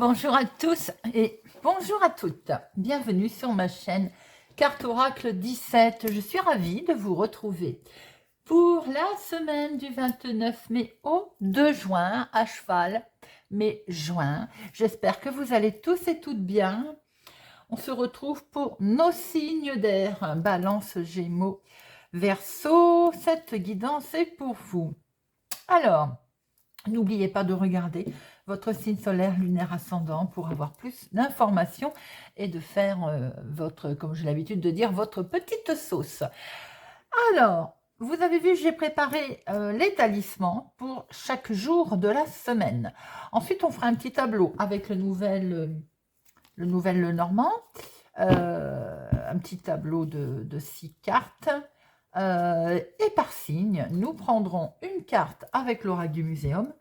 Bonjour à tous et bonjour à toutes. Bienvenue sur ma chaîne Carte Oracle 17. Je suis ravie de vous retrouver pour la semaine du 29 mai au 2 juin à cheval, mai-juin. J'espère que vous allez tous et toutes bien. On se retrouve pour nos signes d'air. Balance, Gémeaux, Verseau. Cette guidance est pour vous. Alors, n'oubliez pas de regarder votre signe solaire, lunaire, ascendant pour avoir plus d'informations et de faire votre, comme j'ai l'habitude de dire, votre petite sauce. Alors, vous avez vu, j'ai préparé les talismans pour chaque jour de la semaine. Ensuite, on fera un petit tableau avec le nouvel Normand, un petit tableau de 6 cartes. Et par signe, nous prendrons une carte avec l'oracle du muséum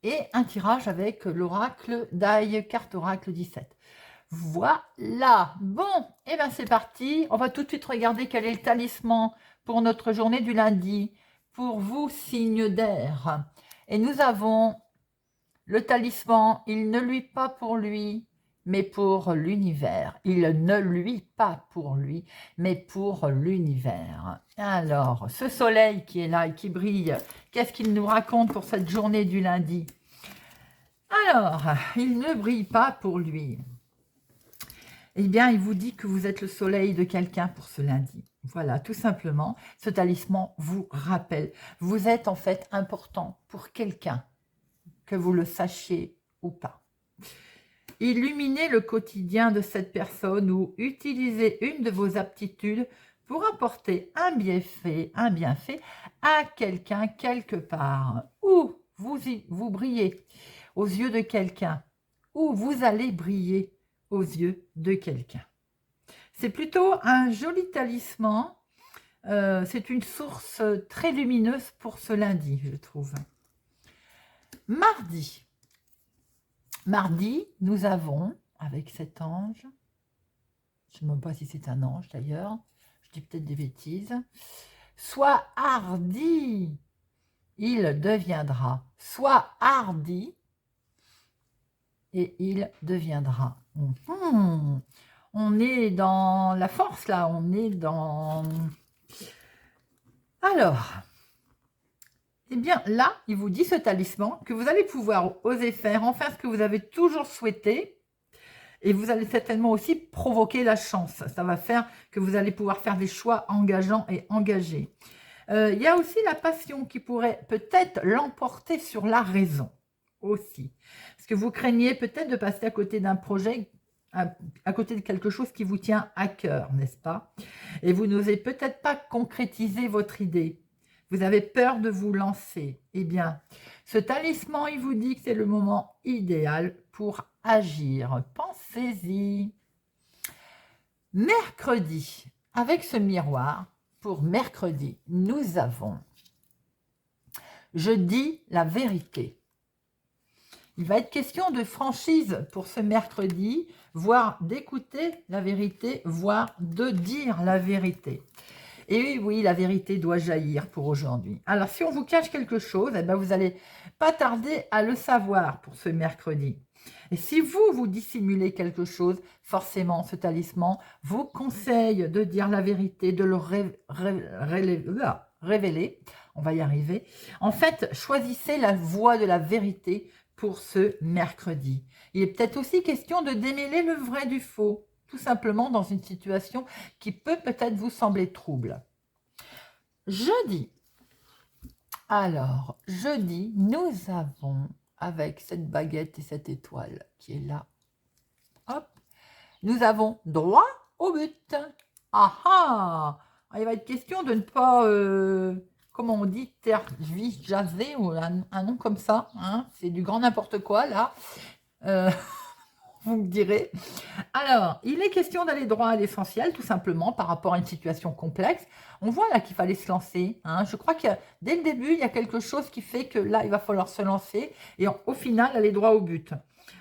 et un tirage avec l'oracle d'Aïe, carte oracle 17. Voilà, bon, et bien c'est parti. On va tout de suite regarder quel est le talisman pour notre journée du lundi, pour vous, signe d'air. Et nous avons le talisman, il ne luit pas pour lui, mais pour l'univers. Il ne luit pas pour lui, mais pour l'univers. Alors, ce soleil qui est là et qui brille, qu'est-ce qu'il nous raconte pour cette journée du lundi? Alors, il ne brille pas pour lui. Eh bien, il vous dit que vous êtes le soleil de quelqu'un pour ce lundi. Voilà, tout simplement, ce talisman vous rappelle. Vous êtes en fait important pour quelqu'un, que vous le sachiez ou pas. Illuminez le quotidien de cette personne ou utilisez une de vos aptitudes pour apporter un bienfait à quelqu'un quelque part. Ou vous brillez aux yeux de quelqu'un, ou vous allez briller aux yeux de quelqu'un. C'est plutôt un joli talisman. C'est une source très lumineuse pour ce lundi, je trouve. Mardi. Mardi, nous avons, avec cet ange, je ne sais même pas si c'est un ange d'ailleurs, je dis peut-être des bêtises, sois hardi, il deviendra. Sois hardi, et il deviendra. On est dans la force là, on est dans... Alors, eh bien là, il vous dit ce talisman que vous allez pouvoir oser faire, enfin ce que vous avez toujours souhaité, et vous allez certainement aussi provoquer la chance. Ça va faire que vous allez pouvoir faire des choix engageants et engagés. Il y a aussi la passion qui pourrait peut-être l'emporter sur la raison aussi. Parce que vous craignez peut-être de passer à côté d'un projet, à côté de quelque chose qui vous tient à cœur, n'est-ce pas? Et vous n'osez peut-être pas concrétiser votre idée. Vous avez peur de vous lancer. Eh bien, ce talisman, il vous dit que c'est le moment idéal pour agir. Pensez-y. Mercredi, avec ce miroir, pour mercredi, nous avons « Je dis la vérité ». Il va être question de franchise pour ce mercredi, voire d'écouter la vérité, voire de dire la vérité. Et oui, la vérité doit jaillir pour aujourd'hui. Alors, si on vous cache quelque chose, eh bien, vous n'allez pas tarder à le savoir pour ce mercredi. Et si vous dissimulez quelque chose, forcément, ce talisman vous conseille de dire la vérité, de le révéler. On va y arriver. En fait, choisissez la voie de la vérité pour ce mercredi. Il est peut-être aussi question de démêler le vrai du faux, tout simplement dans une situation qui peut-être vous sembler trouble. Jeudi. Alors, jeudi, nous avons, avec cette baguette et cette étoile qui est là, hop, nous avons droit au but. Ah ah! Il va être question de ne pas, comment on dit, tergiverser ou un nom comme ça, hein, c'est du grand n'importe quoi là. Vous me direz. Alors, il est question d'aller droit à l'essentiel, tout simplement, par rapport à une situation complexe. On voit là qu'il fallait se lancer. Hein. Je crois que dès le début, il y a quelque chose qui fait que là, il va falloir se lancer et au final, aller droit au but.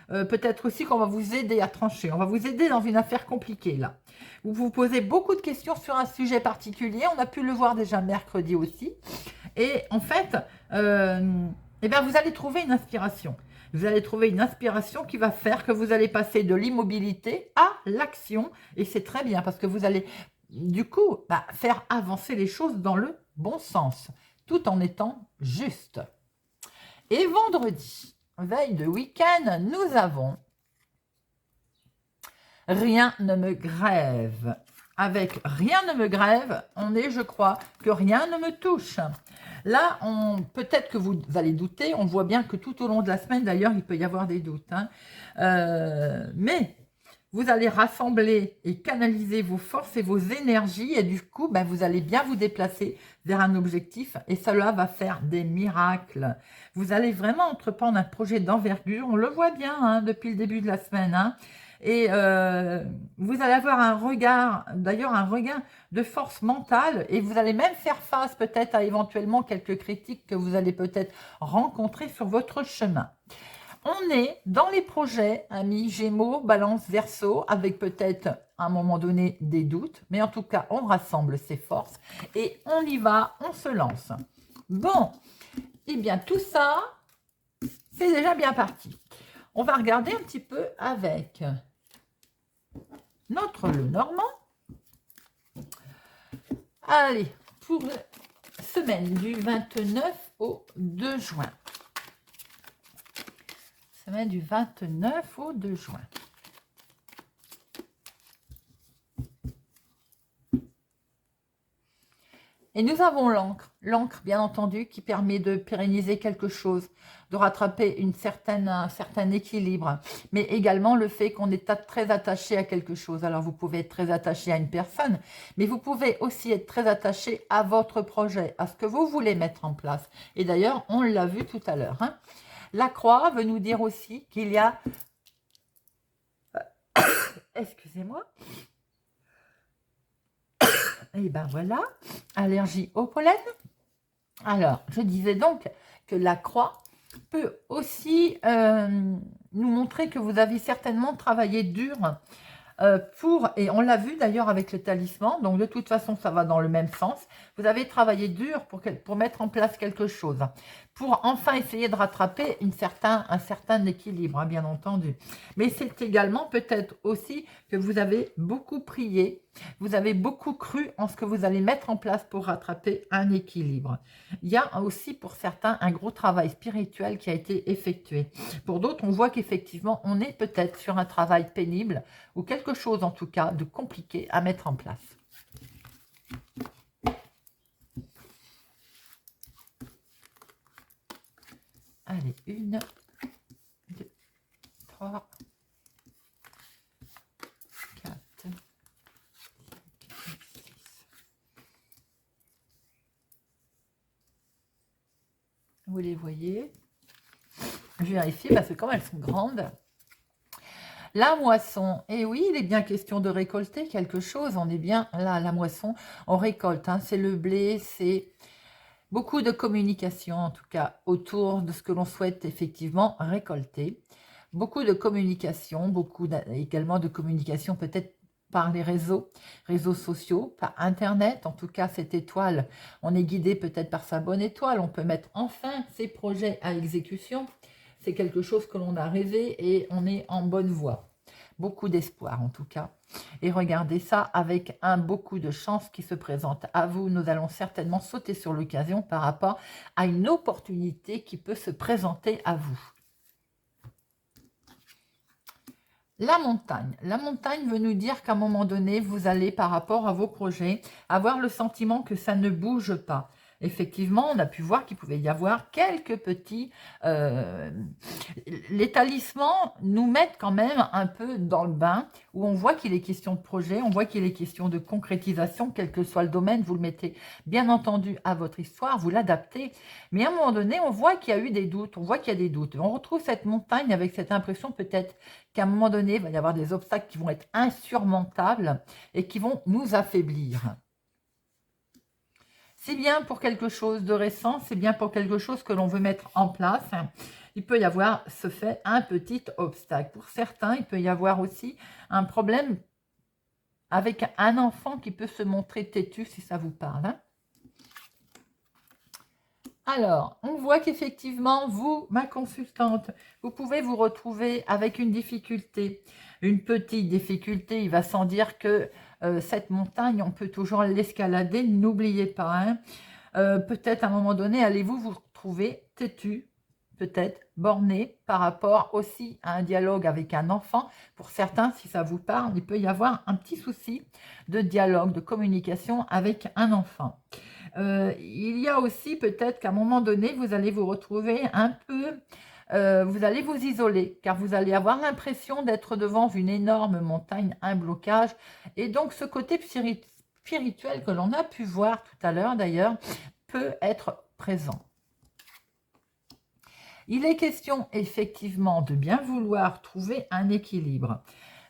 Peut-être aussi qu'on va vous aider à trancher. On va vous aider dans une affaire compliquée, là. Vous vous posez beaucoup de questions sur un sujet particulier. On a pu le voir déjà mercredi aussi. Et en fait, eh bien, vous allez trouver une inspiration. Vous allez trouver une inspiration qui va faire que vous allez passer de l'immobilité à l'action. Et c'est très bien parce que vous allez, du coup, faire avancer les choses dans le bon sens, tout en étant juste. Et vendredi, veille de week-end, nous avons rien ne me grève. Avec rien ne me grève, on est, je crois, que rien ne me touche. Là, peut-être que vous allez douter, on voit bien que tout au long de la semaine, d'ailleurs, il peut y avoir des doutes. Mais vous allez rassembler et canaliser vos forces et vos énergies et du coup, vous allez bien vous déplacer vers un objectif et cela va faire des miracles. Vous allez vraiment entreprendre un projet d'envergure, on le voit bien depuis le début de la semaine. Et vous allez avoir un regard, d'ailleurs un regain de force mentale et vous allez même faire face peut-être à éventuellement quelques critiques que vous allez peut-être rencontrer sur votre chemin. On est dans les projets, amis Gémeaux, Balance, Verseau, avec peut-être à un moment donné des doutes, mais en tout cas, on rassemble ses forces et on y va, on se lance. Bon, et bien tout ça, c'est déjà bien parti. On va regarder un petit peu avec notre Lenormand. Allez, pour la semaine du 29 au 2 juin. Semaine du 29 au 2 juin. Et nous avons l'encre. L'encre, bien entendu, qui permet de pérenniser quelque chose, de rattraper un certain équilibre, mais également le fait qu'on est très attaché à quelque chose. Alors, vous pouvez être très attaché à une personne, mais vous pouvez aussi être très attaché à votre projet, à ce que vous voulez mettre en place. Et d'ailleurs, on l'a vu tout à l'heure. La croix veut nous dire aussi qu'il y a... Excusez-moi. Et ben voilà, allergie au pollen. Alors, je disais donc que la croix peut aussi nous montrer que vous avez certainement travaillé dur et on l'a vu d'ailleurs avec le talisman, donc de toute façon ça va dans le même sens. Vous avez travaillé dur pour mettre en place quelque chose, pour enfin essayer de rattraper un certain équilibre, bien entendu. Mais c'est également peut-être aussi que vous avez beaucoup prié, vous avez beaucoup cru en ce que vous allez mettre en place pour rattraper un équilibre. Il y a aussi pour certains un gros travail spirituel qui a été effectué. Pour d'autres, on voit qu'effectivement, on est peut-être sur un travail pénible ou quelque chose en tout cas de compliqué à mettre en place. Allez, 1, 2, 3, 4, 5, 6. Vous les voyez? Je vérifie parce que comme elles sont grandes. La moisson, et oui, il est bien question de récolter quelque chose. On est bien là, la moisson, on récolte. C'est le blé, c'est beaucoup de communication, en tout cas, autour de ce que l'on souhaite effectivement récolter. Beaucoup de communication, également de communication peut-être par les réseaux sociaux, par Internet. En tout cas, cette étoile, on est guidé peut-être par sa bonne étoile. On peut mettre enfin ses projets à exécution. C'est quelque chose que l'on a rêvé et on est en bonne voie. Beaucoup d'espoir en tout cas. Et regardez ça avec beaucoup de chance qui se présente à vous. Nous allons certainement sauter sur l'occasion par rapport à une opportunité qui peut se présenter à vous. La montagne. La montagne veut nous dire qu'à un moment donné, vous allez par rapport à vos projets avoir le sentiment que ça ne bouge pas. Effectivement, on a pu voir qu'il pouvait y avoir quelques petits... les talismans nous mettent quand même un peu dans le bain, où on voit qu'il est question de projet, on voit qu'il est question de concrétisation, quel que soit le domaine, vous le mettez bien entendu à votre histoire, vous l'adaptez. Mais à un moment donné, on voit qu'il y a eu des doutes, on voit qu'il y a des doutes. On retrouve cette montagne avec cette impression peut-être qu'à un moment donné, il va y avoir des obstacles qui vont être insurmontables et qui vont nous affaiblir. C'est bien pour quelque chose de récent, c'est bien pour quelque chose que l'on veut mettre en place. Il peut y avoir ce fait un petit obstacle. Pour certains, il peut y avoir aussi un problème avec un enfant qui peut se montrer têtu si ça vous parle. Alors, on voit qu'effectivement, vous, ma consultante, vous pouvez vous retrouver avec une difficulté, une petite difficulté. Il va sans dire que cette montagne, on peut toujours l'escalader, n'oubliez pas, hein. Peut-être à un moment donné, allez-vous vous retrouver têtu, peut-être borné par rapport aussi à un dialogue avec un enfant. Pour certains, si ça vous parle, il peut y avoir un petit souci de dialogue, de communication avec un enfant. Il y a aussi peut-être qu'à un moment donné, vous allez vous retrouver un peu, vous allez vous isoler, car vous allez avoir l'impression d'être devant une énorme montagne, un blocage. Et donc ce côté spirituel que l'on a pu voir tout à l'heure d'ailleurs, peut être présent. Il est question effectivement de bien vouloir trouver un équilibre.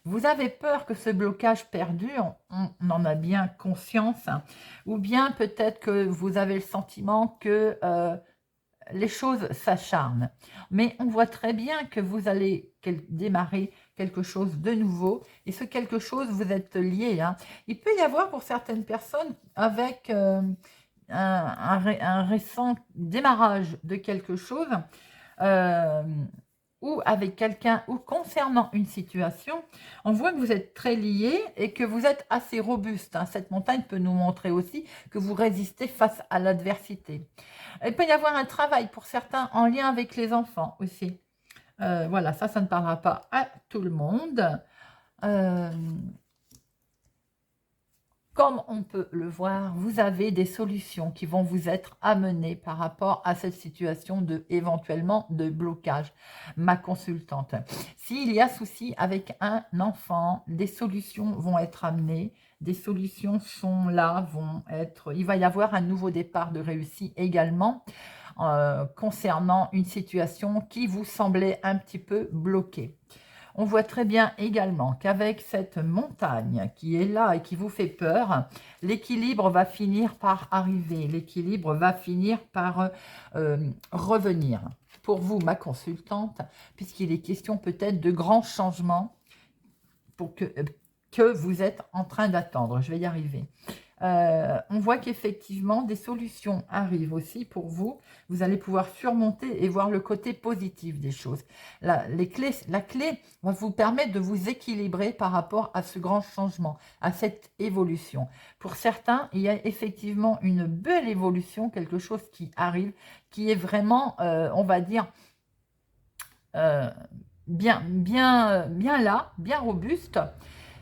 Vous avez peur que ce blocage perdure, on en a bien conscience, hein, ou bien peut-être que vous avez le sentiment que les choses s'acharnent. Mais on voit très bien que vous allez démarrer quelque chose de nouveau, et ce quelque chose, vous êtes lié, hein. Il peut y avoir pour certaines personnes avec un récent démarrage de quelque chose, euh, ou avec quelqu'un, ou concernant une situation, on voit que vous êtes très liés et que vous êtes assez robuste, hein. Cette montagne peut nous montrer aussi que vous résistez face à l'adversité. Il peut y avoir un travail pour certains en lien avec les enfants aussi. Voilà, ça ne parlera pas à tout le monde. Comme on peut le voir, vous avez des solutions qui vont vous être amenées par rapport à cette situation éventuellement de blocage. Ma consultante, s'il y a souci avec un enfant, des solutions vont être amenées, des solutions sont là, il va y avoir un nouveau départ de réussite également, concernant une situation qui vous semblait un petit peu bloquée. On voit très bien également qu'avec cette montagne qui est là et qui vous fait peur, l'équilibre va finir par arriver, l'équilibre va finir par revenir. Pour vous, ma consultante, puisqu'il est question peut-être de grands changements pour que vous êtes en train d'attendre. Je vais y arriver. On voit qu'effectivement, des solutions arrivent aussi pour vous. Vous allez pouvoir surmonter et voir le côté positif des choses. La clé va vous permettre de vous équilibrer par rapport à ce grand changement, à cette évolution. Pour certains, il y a effectivement une belle évolution, quelque chose qui arrive, qui est vraiment, on va dire, bien là, bien robuste,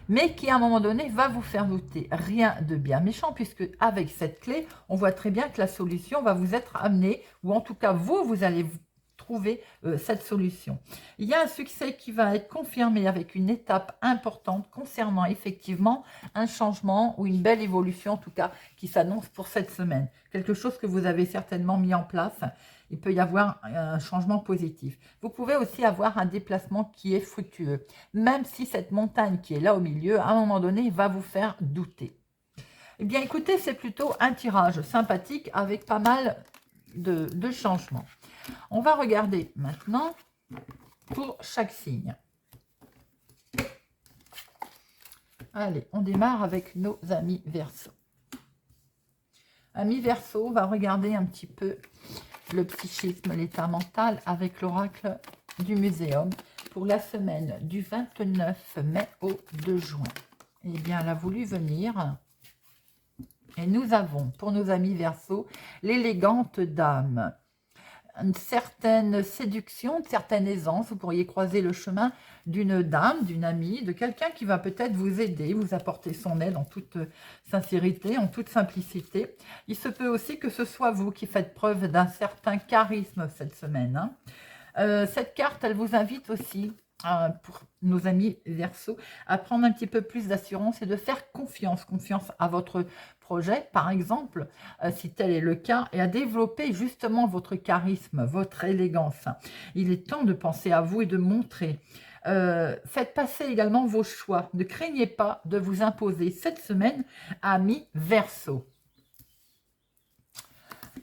mais qui à un moment donné va vous faire douter. Rien de bien méchant, puisque avec cette clé, on voit très bien que la solution va vous être amenée, ou en tout cas vous allez trouver cette solution. Il y a un succès qui va être confirmé avec une étape importante concernant effectivement un changement ou une belle évolution en tout cas qui s'annonce pour cette semaine. Quelque chose que vous avez certainement mis en place. Il peut y avoir un changement positif. Vous pouvez aussi avoir un déplacement qui est fructueux, même si cette montagne qui est là au milieu, à un moment donné, va vous faire douter. Eh bien, écoutez, c'est plutôt un tirage sympathique avec pas mal de changements. On va regarder maintenant pour chaque signe. Allez, on démarre avec nos amis Verseau. Amis Verseau, on va regarder un petit peu le psychisme, l'état mental avec l'oracle du muséum pour la semaine du 29 mai au 2 juin. Eh bien, elle a voulu venir. Et nous avons, pour nos amis Verseau, l'élégante dame. Une certaine séduction, une certaine aisance. Vous pourriez croiser le chemin d'une dame, d'une amie, de quelqu'un qui va peut-être vous aider, vous apporter son aide en toute sincérité, en toute simplicité. Il se peut aussi que ce soit vous qui faites preuve d'un certain charisme cette semaine, hein. Cette carte, elle vous invite aussi, pour nos amis Verseau, à prendre un petit peu plus d'assurance et de faire confiance à votre projet, par exemple, si tel est le cas, et à développer justement votre charisme, votre élégance. Il est temps de penser à vous et de montrer. Faites passer également vos choix. Ne craignez pas de vous imposer cette semaine, amis Verseau.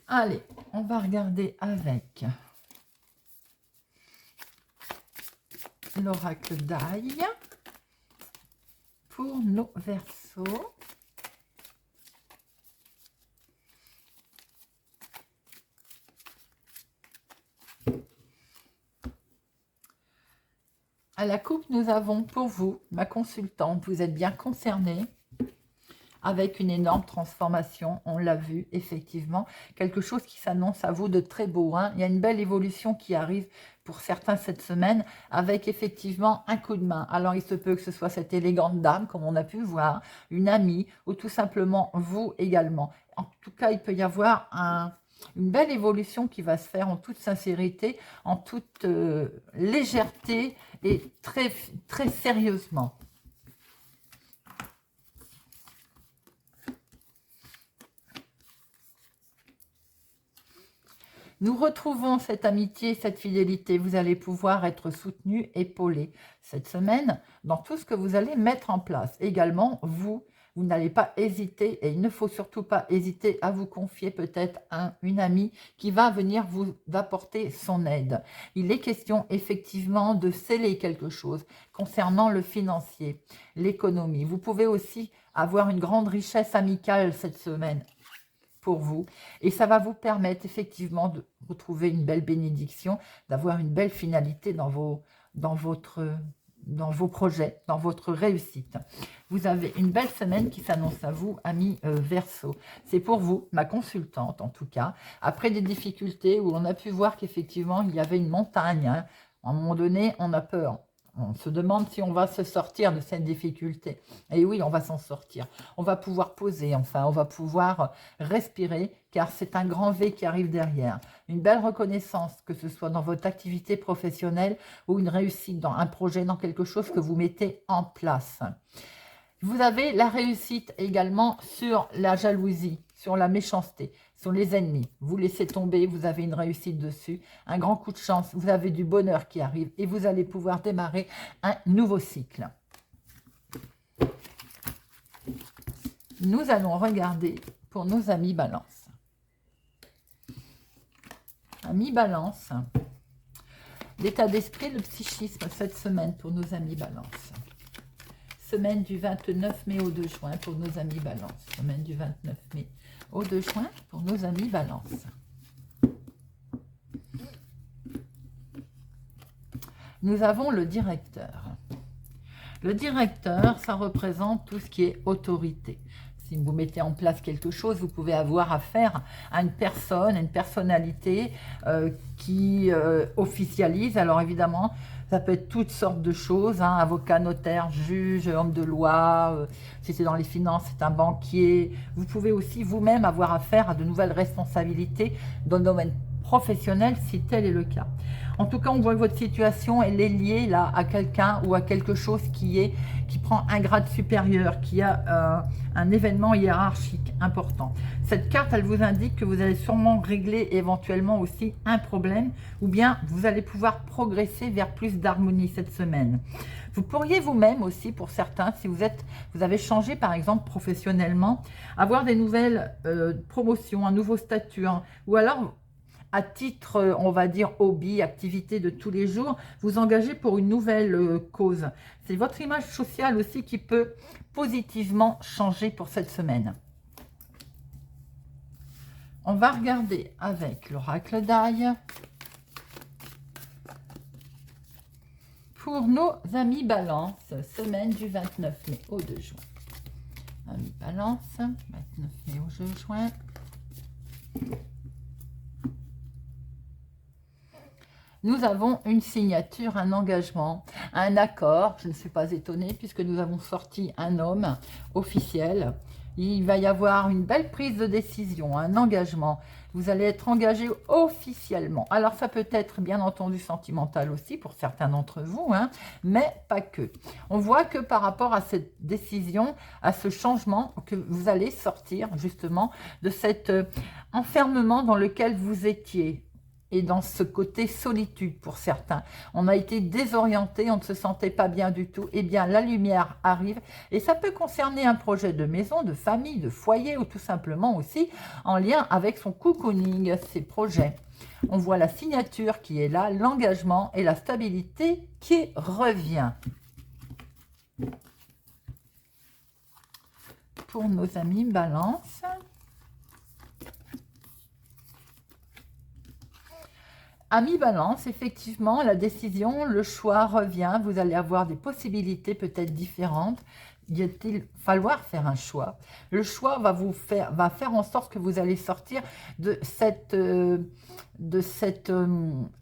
Allez, on va regarder avec l'oracle d'ail pour nos Verseaux. À la coupe, nous avons pour vous, ma consultante, vous êtes bien concernée avec une énorme transformation, on l'a vu effectivement, quelque chose qui s'annonce à vous de très beau, hein. Il y a une belle évolution qui arrive pour certains cette semaine, avec effectivement un coup de main. Alors il se peut que ce soit cette élégante dame, comme on a pu voir, une amie, ou tout simplement vous également. En tout cas, il peut y avoir une belle évolution qui va se faire en toute sincérité, en toute légèreté et très, très sérieusement. Nous retrouvons cette amitié, cette fidélité. Vous allez pouvoir être soutenu, épaulé cette semaine dans tout ce que vous allez mettre en place. Également, vous n'allez pas hésiter, et il ne faut surtout pas hésiter à vous confier peut-être à une amie qui va venir vous apporter son aide. Il est question effectivement de sceller quelque chose concernant le financier, l'économie. Vous pouvez aussi avoir une grande richesse amicale cette semaine pour vous, et ça va vous permettre effectivement de retrouver une belle bénédiction, d'avoir une belle finalité dans vos projets, dans votre réussite. Vous avez une belle semaine qui s'annonce à vous, amis Verseau. C'est pour vous, ma consultante en tout cas, après des difficultés où on a pu voir qu'effectivement il y avait une montagne, hein. À un moment donné, on a peur. On se demande si on va se sortir de cette difficulté. Et oui, on va s'en sortir. On va pouvoir poser, enfin, on va pouvoir respirer, car c'est un grand V qui arrive derrière. Une belle reconnaissance, que ce soit dans votre activité professionnelle ou une réussite dans un projet, dans quelque chose que vous mettez en place. Vous avez la réussite également sur la jalousie, sur la méchanceté, sur les ennemis. Vous laissez tomber, vous avez une réussite dessus, un grand coup de chance, vous avez du bonheur qui arrive et vous allez pouvoir démarrer un nouveau cycle. Nous allons regarder pour nos amis Balance. Amis Balance, l'état d'esprit, le psychisme cette semaine pour nos amis Balance. Semaine du 29 mai au 2 juin pour nos amis Balance. Semaine du 29 mai au 2 juin pour nos amis Balance. Nous avons le directeur. Le directeur, ça représente tout ce qui est autorité. Si vous mettez en place quelque chose, vous pouvez avoir affaire à une personne, à une personnalité qui officialise. Alors évidemment, ça peut être toutes sortes de choses, hein, avocat, notaire, juge, homme de loi, si c'est dans les finances, c'est un banquier. Vous pouvez aussi vous-même avoir affaire à de nouvelles responsabilités dans le domaine professionnel, si tel est le cas. En tout cas, on voit que votre situation, elle est liée là à quelqu'un ou à quelque chose qui prend un grade supérieur, qui a un événement hiérarchique important. Cette carte, elle vous indique que vous allez sûrement régler éventuellement aussi un problème, ou bien vous allez pouvoir progresser vers plus d'harmonie cette semaine. Vous pourriez vous-même aussi, pour certains, si vous avez changé par exemple professionnellement, avoir des nouvelles promotions, un nouveau statut, hein, ou alors à titre, on va dire, hobby, activité de tous les jours, vous engagez pour une nouvelle cause. C'est votre image sociale aussi qui peut positivement changer pour cette semaine. On va regarder avec l'oracle d'ail pour nos amis Balance, semaine du 29 mai au 2 juin. Amis Balance, 29 mai au 2 juin. Nous avons une signature, un engagement, un accord. Je ne suis pas étonnée puisque nous avons sorti un homme officiel. Il va y avoir une belle prise de décision, un engagement. Vous allez être engagé officiellement. Alors ça peut être bien entendu sentimental aussi pour certains d'entre vous, hein, mais pas que. On voit que par rapport à cette décision, à ce changement, que vous allez sortir justement de cet enfermement dans lequel vous étiez. Et dans ce côté solitude pour certains. On a été désorienté, on ne se sentait pas bien du tout. Eh bien, la lumière arrive et ça peut concerner un projet de maison, de famille, de foyer ou tout simplement aussi en lien avec son cocooning, ses projets. On voit la signature qui est là, l'engagement et la stabilité qui revient. Pour nos amis Balance. Ami Balance, effectivement, la décision, le choix revient. Vous allez avoir des possibilités peut-être différentes. Il va falloir faire un choix. Le choix va faire en sorte que vous allez sortir de cet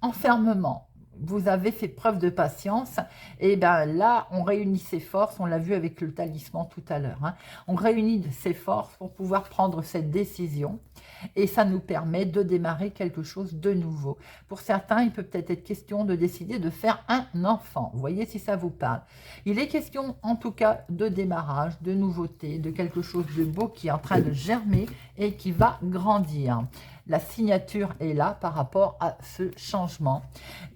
enfermement. Vous avez fait preuve de patience, et bien là, on réunit ses forces, on l'a vu avec le talisman tout à l'heure, hein. On réunit ses forces pour pouvoir prendre cette décision, et ça nous permet de démarrer quelque chose de nouveau. Pour certains, il peut peut-être être question de décider de faire un enfant, vous voyez si ça vous parle. Il est question en tout cas de démarrage, de nouveauté, de quelque chose de beau qui est en train de germer et qui va grandir. La signature est là par rapport à ce changement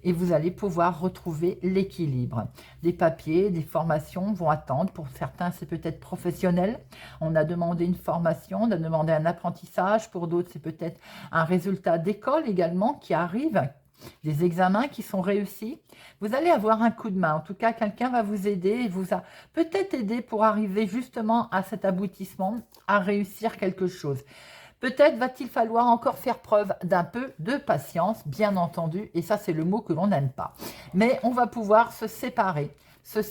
et vous allez pouvoir retrouver l'équilibre. Des papiers, des formations vont attendre. Pour certains, c'est peut-être professionnel. On a demandé une formation, on a demandé un apprentissage. Pour d'autres, c'est peut-être un résultat d'école également qui arrive. Des examens qui sont réussis. Vous allez avoir un coup de main. En tout cas, quelqu'un va vous aider et vous a peut-être aidé pour arriver justement à cet aboutissement, à réussir quelque chose. Peut-être va-t-il falloir encore faire preuve d'un peu de patience, bien entendu, et ça c'est le mot que l'on n'aime pas. Mais on va pouvoir se séparer de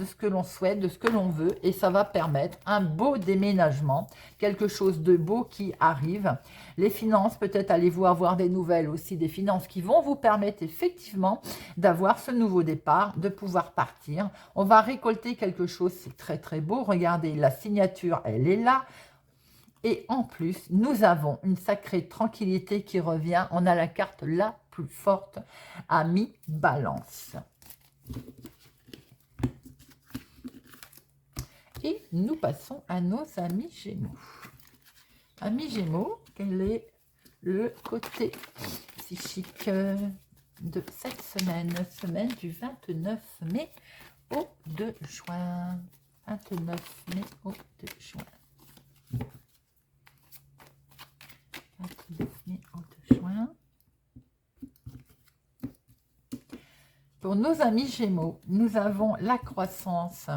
ce que l'on souhaite, de ce que l'on veut, et ça va permettre un beau déménagement, quelque chose de beau qui arrive. Les finances, peut-être allez-vous avoir des nouvelles aussi, des finances qui vont vous permettre effectivement d'avoir ce nouveau départ, de pouvoir partir. On va récolter quelque chose, c'est très très beau. Regardez, la signature, elle est là. Et en plus, nous avons une sacrée tranquillité qui revient. On a la carte la plus forte, Ami Balance. Et nous passons à nos amis Gémeaux. Amis Gémeaux, quel est le côté psychique de cette semaine du 29 mai au 2 juin. 29 mai au 2 juin. 29 mai au 2 juin. Pour nos amis Gémeaux, nous avons la croissance.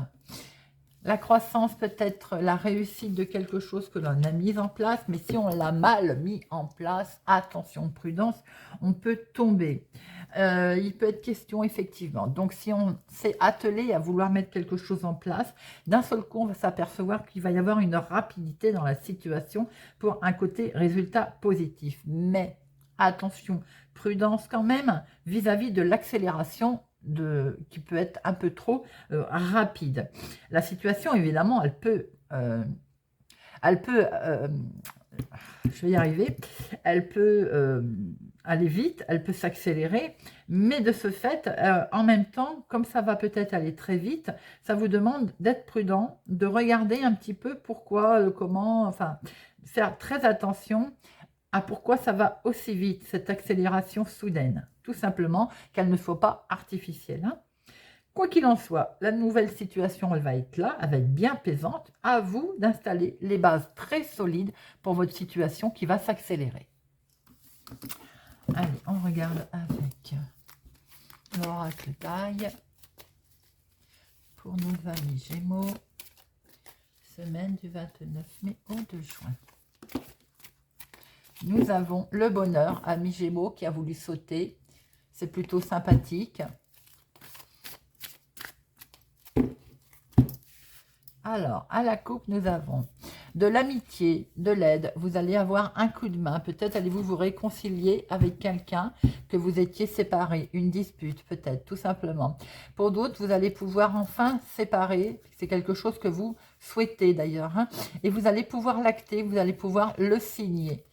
La croissance peut être la réussite de quelque chose que l'on a mis en place, mais si on l'a mal mis en place, attention, prudence, on peut tomber. Il peut être question, effectivement. Donc, si on s'est attelé à vouloir mettre quelque chose en place, d'un seul coup, on va s'apercevoir qu'il va y avoir une rapidité dans la situation pour un côté résultat positif. Mais, attention, prudence quand même vis-à-vis de l'accélération qui peut être un peu trop rapide. La situation, évidemment, elle peut je vais y arriver, elle peut aller vite, elle peut s'accélérer, mais de ce fait, en même temps, comme ça va peut-être aller très vite, ça vous demande d'être prudent, de regarder un petit peu pourquoi, comment, enfin, faire très attention à pourquoi ça va aussi vite, cette accélération soudaine. Tout simplement qu'elle ne soit pas artificielle, hein. Quoi qu'il en soit, la nouvelle situation, elle va être là, elle va être bien pesante. À vous d'installer les bases très solides pour votre situation qui va s'accélérer. Allez, on regarde avec l'oracle taille pour nos amis Gémeaux, semaine du 29 mai au 2 juin. Nous avons le bonheur, ami Gémeaux, qui a voulu sauter. C'est plutôt sympathique. Alors, à la coupe, nous avons de l'amitié, de l'aide. Vous allez avoir un coup de main. Peut-être allez-vous vous réconcilier avec quelqu'un que vous étiez séparé. Une dispute, peut-être, tout simplement. Pour d'autres, vous allez pouvoir enfin séparer. C'est quelque chose que vous souhaitez d'ailleurs, hein. Et vous allez pouvoir l'acter, vous allez pouvoir le signer.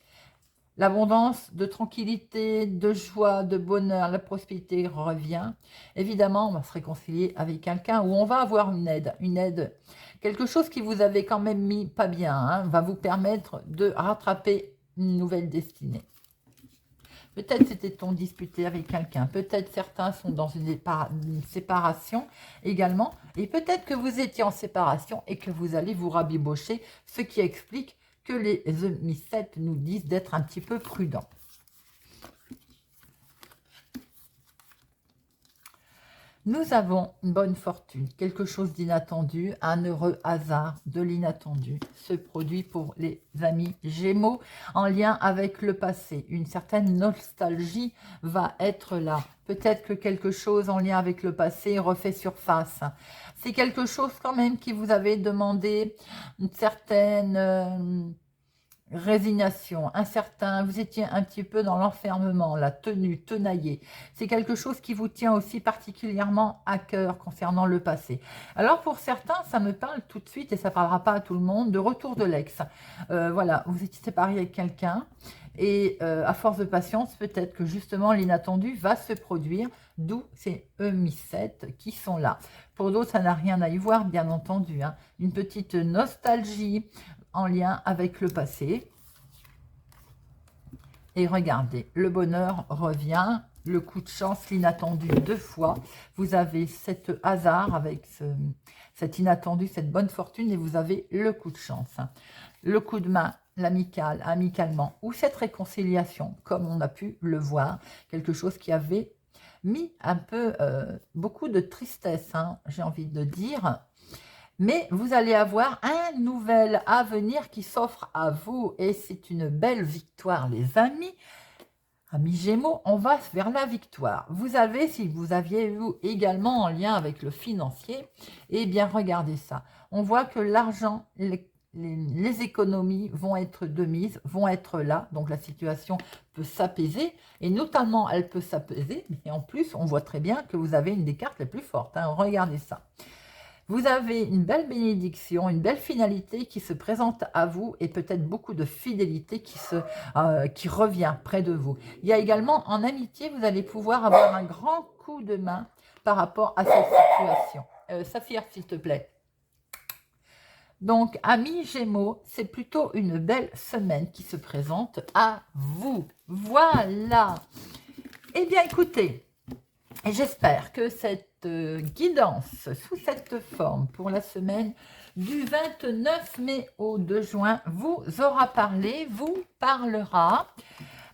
L'abondance de tranquillité, de joie, de bonheur, la prospérité revient. Évidemment, on va se réconcilier avec quelqu'un où on va avoir une aide, quelque chose qui vous avait quand même mis pas bien, hein, va vous permettre de rattraper une nouvelle destinée. Peut-être c'était-on disputé avec quelqu'un, peut-être certains sont dans une séparation également, et peut-être que vous étiez en séparation et que vous allez vous rabibocher, ce qui explique que les émissettes nous disent d'être un petit peu prudents. Nous avons une bonne fortune, quelque chose d'inattendu, un heureux hasard de l'inattendu se produit pour les amis Gémeaux en lien avec le passé. Une certaine nostalgie va être là. Peut-être que quelque chose en lien avec le passé refait surface. C'est quelque chose quand même qui vous avait demandé une certaine résignation, vous étiez un petit peu dans l'enfermement, la tenue, tenaillé. C'est quelque chose qui vous tient aussi particulièrement à cœur concernant le passé. Alors pour certains, ça me parle tout de suite et ça ne parlera pas à tout le monde, de retour de l'ex. Voilà, vous étiez séparé avec quelqu'un et à force de patience, peut-être que justement l'inattendu va se produire, d'où ces E-7 qui sont là. Pour d'autres, ça n'a rien à y voir, bien entendu. Hein. Une petite nostalgie, en lien avec le passé. Et regardez, le bonheur revient, le coup de chance, l'inattendu 2 fois. Vous avez cet hasard avec cet inattendu, cette bonne fortune et vous avez le coup de chance. Le coup de main, l'amical, amicalement, ou cette réconciliation, comme on a pu le voir, quelque chose qui avait mis un peu beaucoup de tristesse, hein, j'ai envie de dire. Mais vous allez avoir un nouvel avenir qui s'offre à vous et c'est une belle victoire, les amis. Amis Gémeaux, on va vers la victoire. Vous avez, si vous aviez eu également en lien avec le financier, eh bien regardez ça. On voit que l'argent, les économies vont être de mise, vont être là. Donc la situation peut s'apaiser et notamment elle peut s'apaiser. Mais en plus, on voit très bien que vous avez une des cartes les plus fortes. Hein. Regardez ça. Vous avez une belle bénédiction, une belle finalité qui se présente à vous et peut-être beaucoup de fidélité qui revient près de vous. Il y a également en amitié, vous allez pouvoir avoir un grand coup de main par rapport à cette situation. Saphir, s'il te plaît. Donc, amis Gémeaux, c'est plutôt une belle semaine qui se présente à vous. Voilà. Eh bien, écoutez, j'espère que cette guidance sous cette forme pour la semaine du 29 mai au 2 juin vous aura parlé, vous parlera.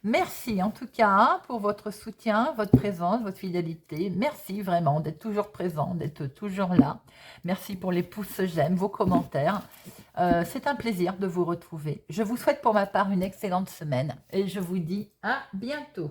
Merci en tout cas pour votre soutien, votre présence, votre fidélité. Merci vraiment d'être toujours présent, d'être toujours là. Merci pour les pouces j'aime, vos commentaires. C'est un plaisir de vous retrouver. Je vous souhaite pour ma part une excellente semaine et je vous dis à bientôt.